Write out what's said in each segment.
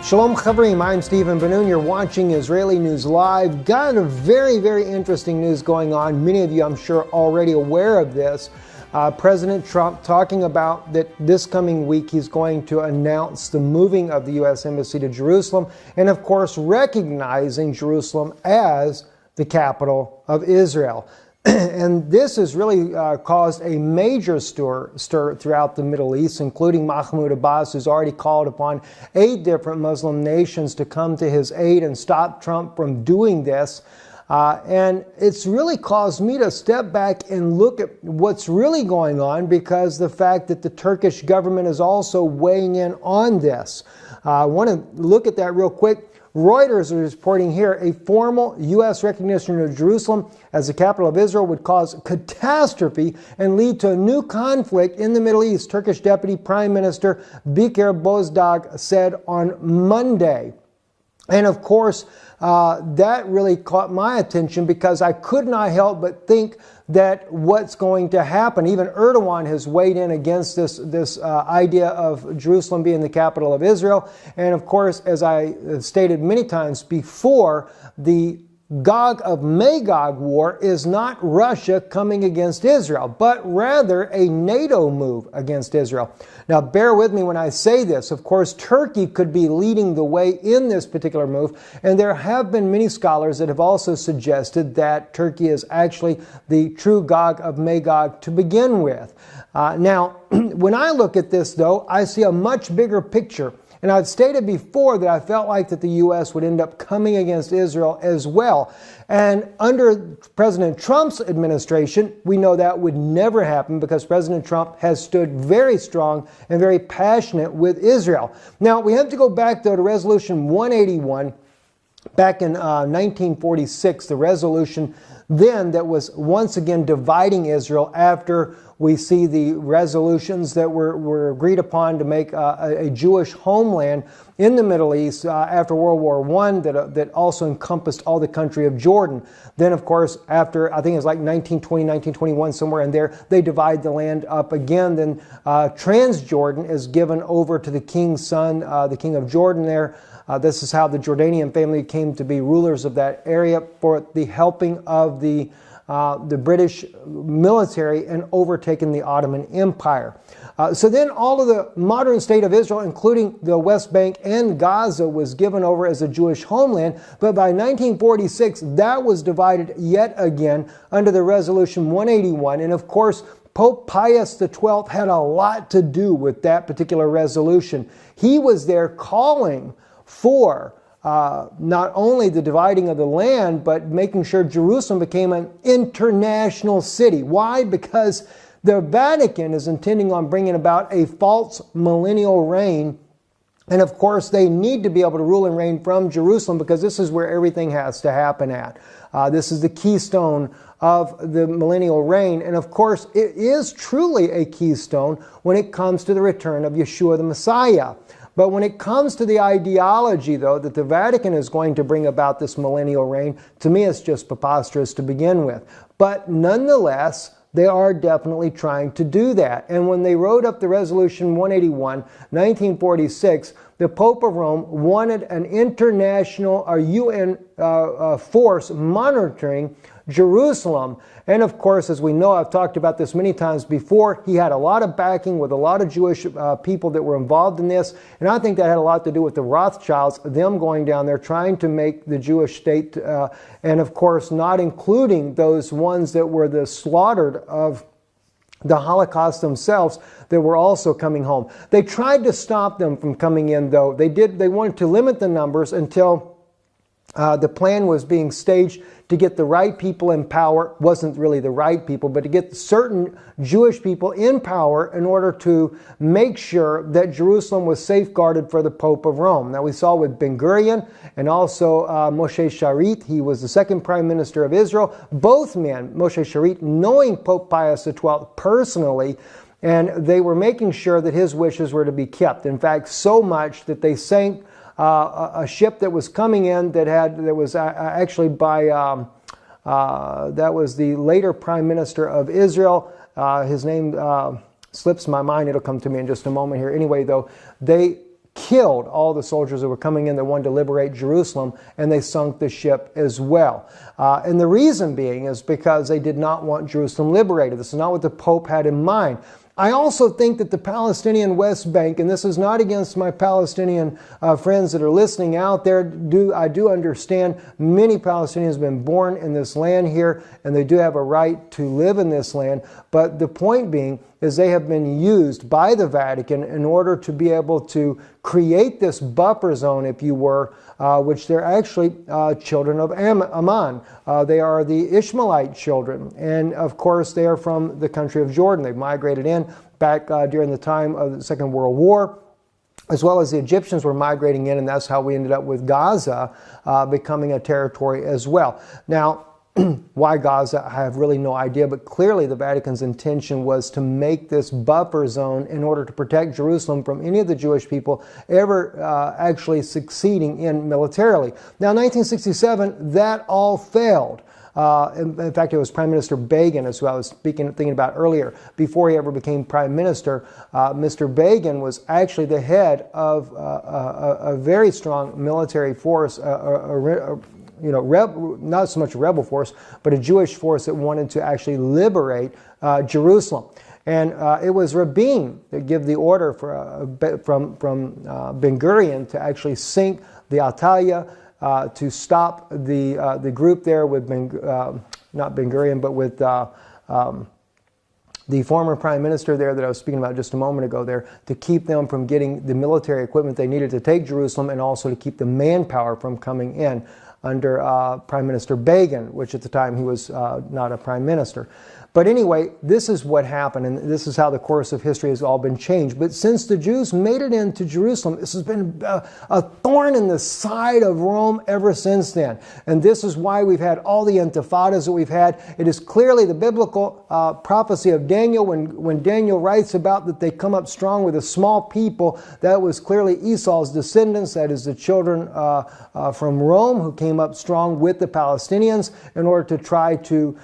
Shalom Chavrim, I'm Stephen Ben-Nun. You're watching Israeli News Live. Got a very, very interesting news going on. Many of you, I'm sure, already aware of this. President Trump talking about that this coming week he's going to announce the moving of the U.S. Embassy to Jerusalem, and of course recognizing Jerusalem as the capital of Israel. And this has really caused a major stir throughout the Middle East, including Mahmoud Abbas, who's already called upon 8 different Muslim nations to come to his aid and stop Trump from doing this. And it's really caused me to step back and look at what's really going on, because the fact that the Turkish government is also weighing in on this. I want to look at that real quick. Reuters is reporting here a formal U.S. recognition of Jerusalem as the capital of Israel would cause catastrophe and lead to a new conflict in the Middle East, Turkish Deputy Prime Minister Bekir Bozdağ said on Monday. And of course, that really caught my attention, because I could not help but think that what's going to happen. Even Erdogan has weighed in against this idea of Jerusalem being the capital of Israel. And of course, as I stated many times before, the Gog of Magog war is not Russia coming against Israel, but rather a NATO move against Israel. Now, bear with me when I say this. Of course, Turkey could be leading the way in this particular move, and there have been many scholars that have also suggested that Turkey is actually the true Gog of Magog to begin with. Now, when I look at this, though, I see a much bigger picture. And I've stated before that I felt like that the U.S. would end up coming against Israel as well. And under President Trump's administration, we know that would never happen, because President Trump has stood very strong and very passionate with Israel. Now, we have to go back, though, to Resolution 181. Back in 1946, the resolution then that was once again dividing Israel after we see the resolutions that were agreed upon to make a Jewish homeland in the Middle East after World War I that also encompassed all the country of Jordan. Then, of course, after, I think it was like 1920, 1921, somewhere in there, they divide the land up again. Then Transjordan is given over to the king's son, the king of Jordan there. This is how the Jordanian family came to be rulers of that area, for the helping of the British military and overtaking the Ottoman Empire. So then all of the modern state of Israel, including the West Bank and Gaza, was given over as a Jewish homeland. But by 1946, that was divided yet again under the Resolution 181. And of course, Pope Pius XII had a lot to do with that particular resolution. He was there calling for not only the dividing of the land, but making sure Jerusalem became an international city. Why? Because the Vatican is intending on bringing about a false millennial reign. And of course, they need to be able to rule and reign from Jerusalem, because this is where everything has to happen at. This is the keystone of the millennial reign. And of course, it is truly a keystone when it comes to the return of Yeshua the Messiah. But when it comes to the ideology, though, that the Vatican is going to bring about this millennial reign, to me it's just preposterous to begin with. But nonetheless, they are definitely trying to do that. And when they wrote up the Resolution 181, 1946, the Pope of Rome wanted an international or UN force monitoring Jerusalem. And of course, as we know, I've talked about this many times before, he had a lot of backing with a lot of Jewish people that were involved in this. And I think that had a lot to do with the Rothschilds, them going down there trying to make the Jewish state, and of course not including those ones that were the slaughtered of the Holocaust themselves, that were also coming home. They tried to stop them from coming in, though. They wanted to limit the numbers until the plan was being staged to get the right people in power. Wasn't really the right people, but to get certain Jewish people in power in order to make sure that Jerusalem was safeguarded for the Pope of Rome. Now, we saw with Ben Gurion and also Moshe Sharit. He was the second prime minister of Israel. Both men, Moshe Sharit, knowing Pope Pius XII personally, and they were making sure that his wishes were to be kept. In fact, so much that they sank a ship that was coming in that was actually by that was the later Prime Minister of Israel. His name slips my mind. It'll come to me in just a moment here. Anyway, though, they killed all the soldiers that were coming in that wanted to liberate Jerusalem, and they sunk the ship as well. And the reason being is because they did not want Jerusalem liberated. This is not what the Pope had in mind. I also think that the Palestinian West Bank, and this is not against my Palestinian friends that are listening out there, I do understand many Palestinians have been born in this land here, and they do have a right to live in this land. But the point being is they have been used by the Vatican in order to be able to create this buffer zone, if you were, which they're actually children of Ammon. They are the Ishmaelite children, and of course they are from the country of Jordan. They've migrated in back during the time of the Second World War, as well as the Egyptians were migrating in, and that's how we ended up with Gaza becoming a territory as well. Now, why Gaza, I have really no idea, but clearly the Vatican's intention was to make this buffer zone in order to protect Jerusalem from any of the Jewish people ever actually succeeding in militarily. Now, in 1967, that all failed. In fact, it was Prime Minister Begin, as who I was thinking about earlier. Before he ever became Prime Minister, Mr. Begin was actually the head of a very strong military force, not so much a rebel force, but a Jewish force that wanted to actually liberate Jerusalem. And it was Rabin that gave the order from Ben Gurion to actually sink the Atalia, to stop the group there with not Ben Gurion, but with the former prime minister there that I was speaking about just a moment ago there, to keep them from getting the military equipment they needed to take Jerusalem, and also to keep the manpower from coming in under Prime Minister Begin, which at the time he was not a prime minister. But anyway, this is what happened, and this is how the course of history has all been changed. But since the Jews made it into Jerusalem, this has been a thorn in the side of Rome ever since then. And this is why we've had all the intifadas that we've had. It is clearly the biblical prophecy of Daniel, when Daniel writes about that they come up strong with a small people. That was clearly Esau's descendants, that is the children from Rome, who came up strong with the Palestinians in order to try to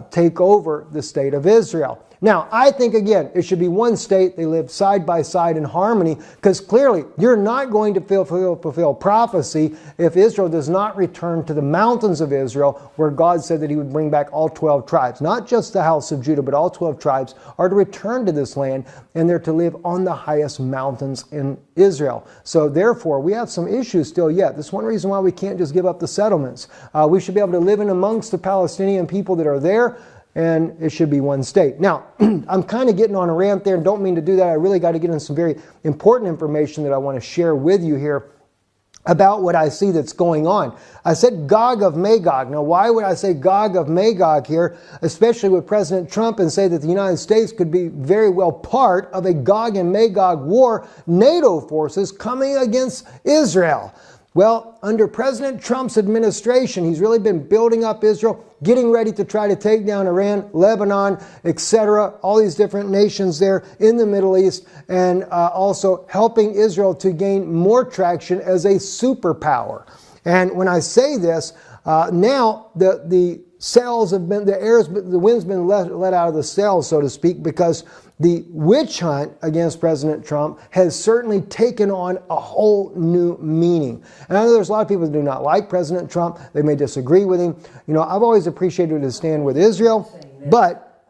take over the state of Israel. Now, I think, again, it should be one state. They live side by side in harmony, because clearly you're not going to fulfill prophecy if Israel does not return to the mountains of Israel, where God said that he would bring back all 12 tribes. Not just the house of Judah, but all 12 tribes are to return to this land, and they're to live on the highest mountains in Israel. So therefore, we have some issues still yet. That's one reason why we can't just give up the settlements. We should be able to live in amongst the Palestinian people that are there, and it should be one state. Now, I'm kind of getting on a rant there, and don't mean to do that. I really got to get into some very important information that I want to share with you here about what I see that's going on. I said Gog of Magog. Now, why would I say Gog of Magog here, especially with President Trump, and say that the United States could be very well part of a Gog and Magog war, NATO forces coming against Israel? Well, under President Trump's administration, he's really been building up Israel, getting ready to try to take down Iran, Lebanon, etc., all these different nations there in the Middle East, and also helping Israel to gain more traction as a superpower. And when I say this, now the sails have been, the wind's been let out of the sails, so to speak, because the witch hunt against President Trump has certainly taken on a whole new meaning. And I know there's a lot of people that do not like President Trump. They may disagree with him. You know, I've always appreciated his stand with Israel, but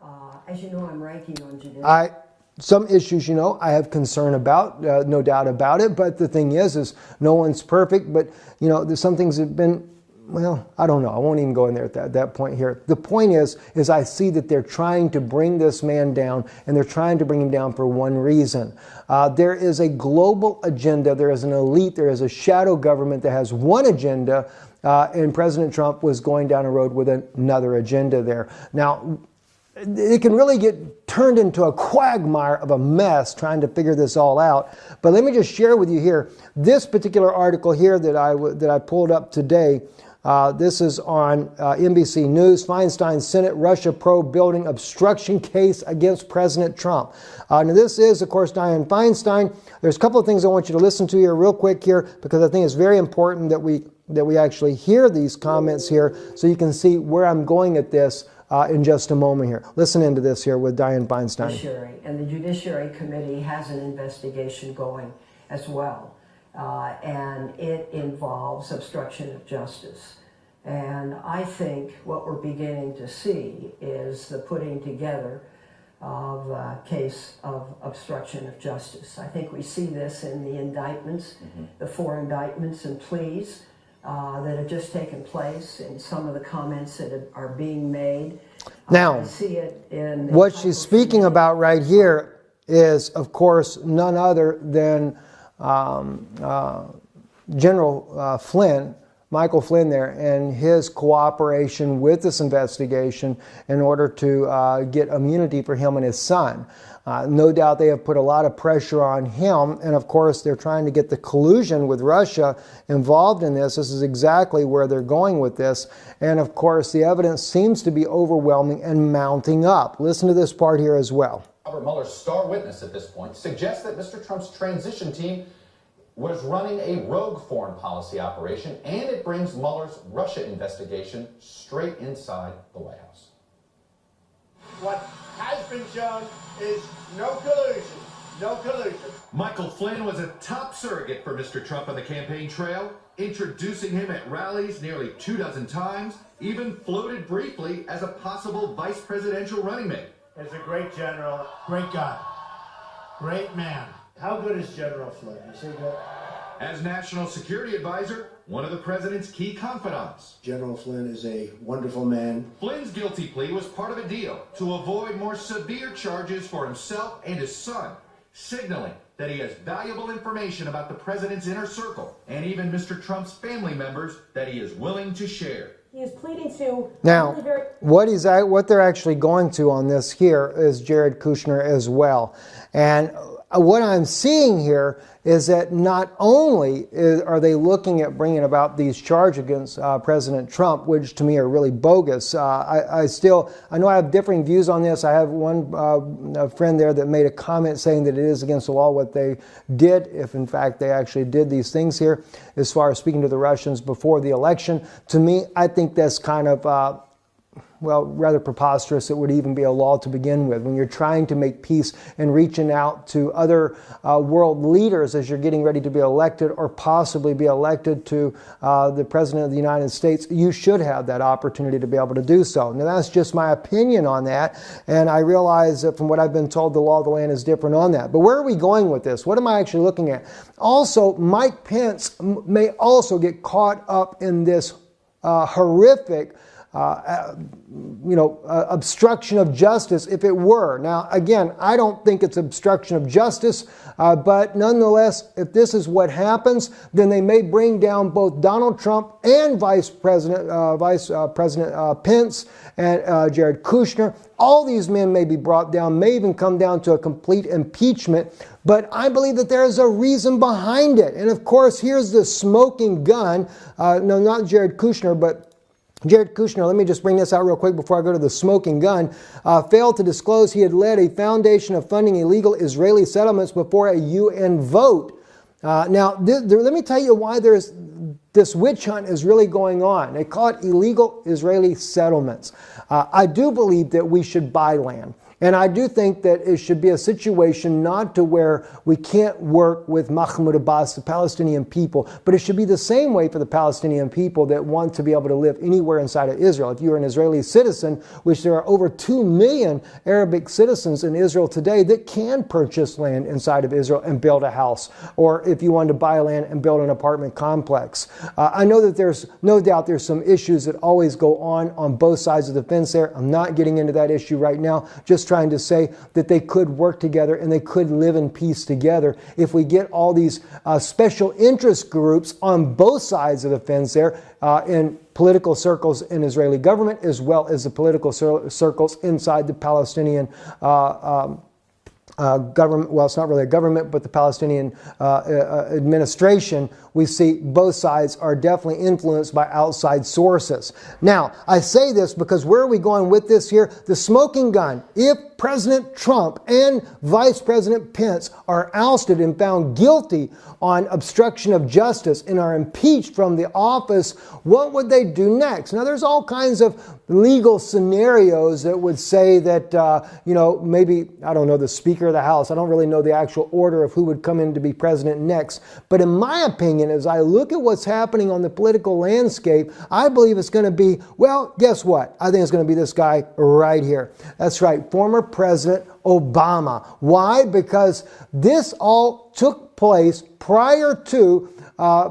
as you know, I'm ranking on Judea. Some issues, you know, I have concern about, no doubt about it. But the thing is no one's perfect. But, you know, there's some things that have been, well, I don't know. I won't even go in there at that point here. The point is I see that they're trying to bring this man down, and they're trying to bring him down for one reason. There is a global agenda. There is an elite. There is a shadow government that has one agenda, and President Trump was going down a road with another agenda there. Now, it can really get turned into a quagmire of a mess trying to figure this all out. But let me just share with you here this particular article here that I pulled up today. This is on NBC News. Feinstein Senate Russia probe building obstruction case against President Trump. Now this is, of course, Dianne Feinstein. There's a couple of things I want you to listen to here real quick here, because I think it's very important that we actually hear these comments here, so you can see where I'm going at this in just a moment here. Listen into this here with Dianne Feinstein. And the Judiciary Committee has an investigation going as well. and it involves obstruction of justice. And I think what we're beginning to see is the putting together of a case of obstruction of justice. I think we see this in the indictments, the 4 indictments and pleas that have just taken place, and some of the comments that are being made. Now, I see it in what she's speaking about right here is, of course, none other than General Flynn, Michael Flynn there, and his cooperation with this investigation in order to get immunity for him and his son. No doubt they have put a lot of pressure on him, and of course they're trying to get the collusion with Russia involved in this. This is exactly where they're going with this, and of course the evidence seems to be overwhelming and mounting up. Listen to this part here as well. Robert Mueller's star witness at this point suggests that Mr. Trump's transition team was running a rogue foreign policy operation, and it brings Mueller's Russia investigation straight inside the White House. What has been shown is no collusion. No collusion. Michael Flynn was a top surrogate for Mr. Trump on the campaign trail, introducing him at rallies nearly 24 times, even floated briefly as a possible vice presidential running mate. As a great general, great guy, great man. How good is General Flynn? Is he good? As National Security Advisor, one of the president's key confidants. General Flynn is a wonderful man. Flynn's guilty plea was part of a deal to avoid more severe charges for himself and his son, signaling that he has valuable information about the president's inner circle and even Mr. Trump's family members that he is willing to share. He is pleading to... Now, what they're actually going to on this here is Jared Kushner as well. And what I'm seeing here is that not only are they looking at bringing about these charges against President Trump, which to me are really bogus. I know I have differing views on this. I have one friend there that made a comment saying that it is against the law what they did, if in fact they actually did these things here, as far as speaking to the Russians before the election. To me, I think that's kind of rather preposterous. It would even be a law to begin with. When you're trying to make peace and reaching out to other world leaders as you're getting ready to be elected or possibly be elected to the President of the United States, you should have that opportunity to be able to do so. Now, that's just my opinion on that, and I realize that from what I've been told, the law of the land is different on that. But where are we going with this? What am I actually looking at? Also, Mike Pence may also get caught up in this horrific obstruction of justice if it were. Now, again, I don't think it's obstruction of justice, but nonetheless, if this is what happens, then they may bring down both Donald Trump and Vice President Pence and Jared Kushner. All these men may be brought down, may even come down to a complete impeachment, but I believe that there is a reason behind it. And of course, here's the smoking gun. No, not Jared Kushner, but Jared Kushner, let me just bring this out real quick before I go to the smoking gun, failed to disclose he had led a foundation of funding illegal Israeli settlements before a UN vote. Now, let me tell you why this witch hunt is really going on. They call it illegal Israeli settlements. I do believe that we should buy land. And I do think that it should be a situation not to where we can't work with Mahmoud Abbas, the Palestinian people, but it should be the same way for the Palestinian people that want to be able to live anywhere inside of Israel. If you're an Israeli citizen, which there are over 2 million Arabic citizens in Israel today that can purchase land inside of Israel and build a house, or if you wanted to buy land and build an apartment complex. I know that there's no doubt there's some issues that always go on both sides of the fence there. I'm not getting into that issue right now, just trying to say that they could work together and they could live in peace together if we get all these special interest groups on both sides of the fence there in political circles in Israeli government, as well as the political circles inside the Palestinian government. Well, it's not really a government, but the Palestinian administration. We see both sides are definitely influenced by outside sources. Now, I say this because where are we going with this here? The smoking gun. If President Trump and Vice President Pence are ousted and found guilty on obstruction of justice and are impeached from the office, what would they do next? Now, there's all kinds of legal scenarios that would say that, maybe, I don't know, the Speaker Speaker of the House. I don't really know the actual order of who would come in to be president next. But in my opinion, as I look at what's happening on the political landscape, I believe it's going to be, well, guess what? I think it's going to be this guy right here. That's right, former President Obama. Why? Because this all took place prior to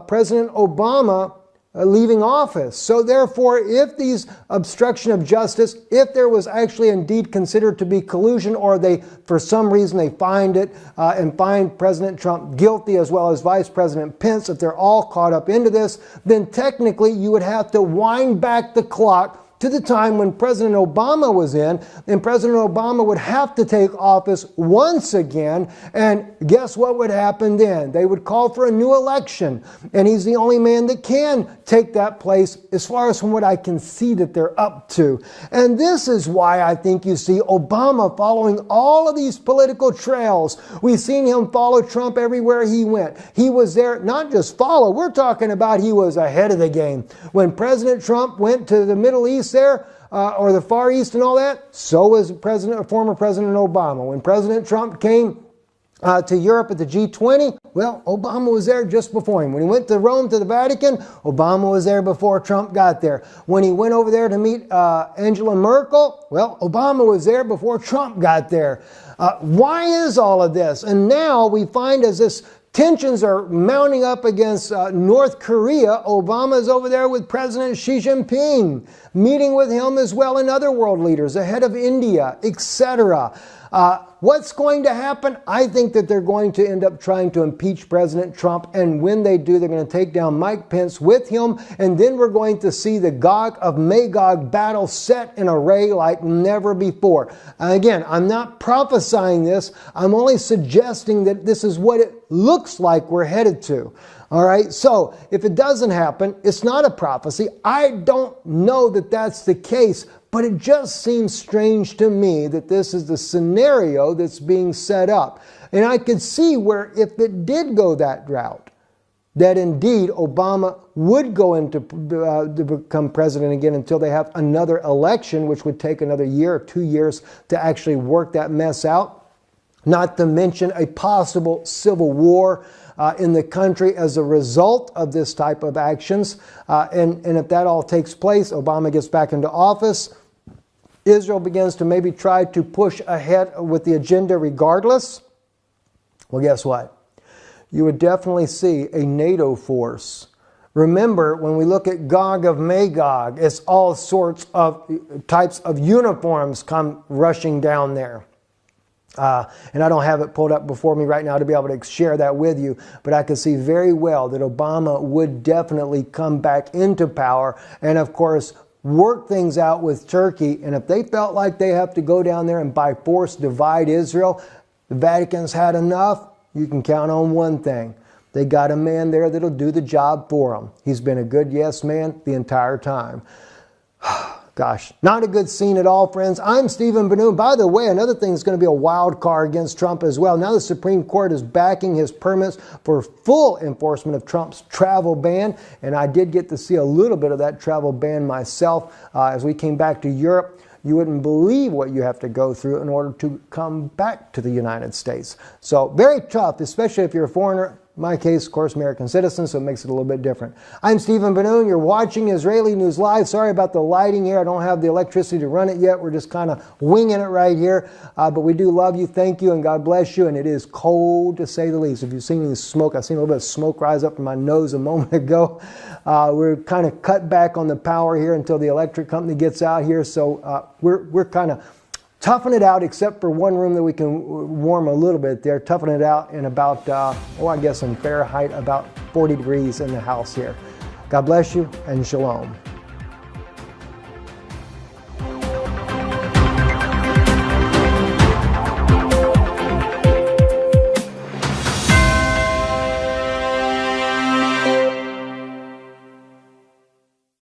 President Obama leaving office. So therefore, if these obstruction of justice, if there was actually indeed considered to be collusion, or they, for some reason, they find it and find President Trump guilty as well as Vice President Pence, if they're all caught up into this, then technically you would have to wind back the clock to the time when President Obama was in, and President Obama would have to take office once again, and guess what would happen then? They would call for a new election, and he's the only man that can take that place as far as from what I can see that they're up to. And this is why I think you see Obama following all of these political trails. We've seen him follow Trump everywhere he went. He was there, not just follow, we're talking about he was ahead of the game. When President Trump went to the Middle East there, or the Far East and all that, so was former President Obama. When President Trump came to Europe at the G20, well, Obama was there just before him. When he went to Rome to the Vatican, Obama was there before Trump got there. When he went over there to meet Angela Merkel, well, Obama was there before Trump got there. Why is all of this? And now we find as this tensions are mounting up against North Korea, Obama's over there with President Xi Jinping, meeting with him as well and other world leaders, the head of India, etc. What's going to happen? I think that they're going to end up trying to impeach President Trump, and when they do, they're going to take down Mike Pence with him, and then we're going to see the Gog of Magog battle set in array like never before. Again, I'm not prophesying this. I'm only suggesting that this is what it looks like we're headed to. All right, so if it doesn't happen, it's not a prophecy. I don't know that that's the case, but it just seems strange to me that this is the scenario that's being set up. And I could see where if it did go that route, that indeed Obama would go into to become president again until they have another election, which would take another year or 2 years to actually work that mess out. Not to mention a possible civil war in the country as a result of this type of actions. And if that all takes place, Obama gets back into office, Israel begins to maybe try to push ahead with the agenda regardless. Well, guess what? You would definitely see a NATO force. Remember, when we look at Gog of Magog, it's all sorts of types of uniforms come rushing down there. And I don't have it pulled up before me right now to be able to share that with you, but I can see very well that Obama would definitely come back into power and, of course, work things out with Turkey. And if they felt like they have to go down there and by force divide Israel, the Vatican's had enough. You can count on one thing. They got a man there that'll do the job for them. He's been a good yes man the entire time. Gosh, not a good scene at all, friends. I'm Stephen Benoon. By the way, another thing is going to be a wild card against Trump as well. Now the Supreme Court is backing his permits for full enforcement of Trump's travel ban. And I did get to see a little bit of that travel ban myself as we came back to Europe. You wouldn't believe what you have to go through in order to come back to the United States. So very tough, especially if you're a foreigner. In my case, of course, American citizen, so it makes it a little bit different. I'm Stephen Benoon. You're watching Israeli News Live. Sorry about the lighting here. I don't have the electricity to run it yet. We're just kind of winging it right here. But we do love you. Thank you, and God bless you. And it is cold, to say the least. If you've seen any smoke, I've seen a little bit of smoke rise up from my nose a moment ago. We're kind of cut back on the power here until the electric company gets out here. So we're kind of toughen it out, except for one room that we can warm a little bit there. Toughen it out in about, I guess in Fahrenheit, about 40 degrees in the house here. God bless you and shalom.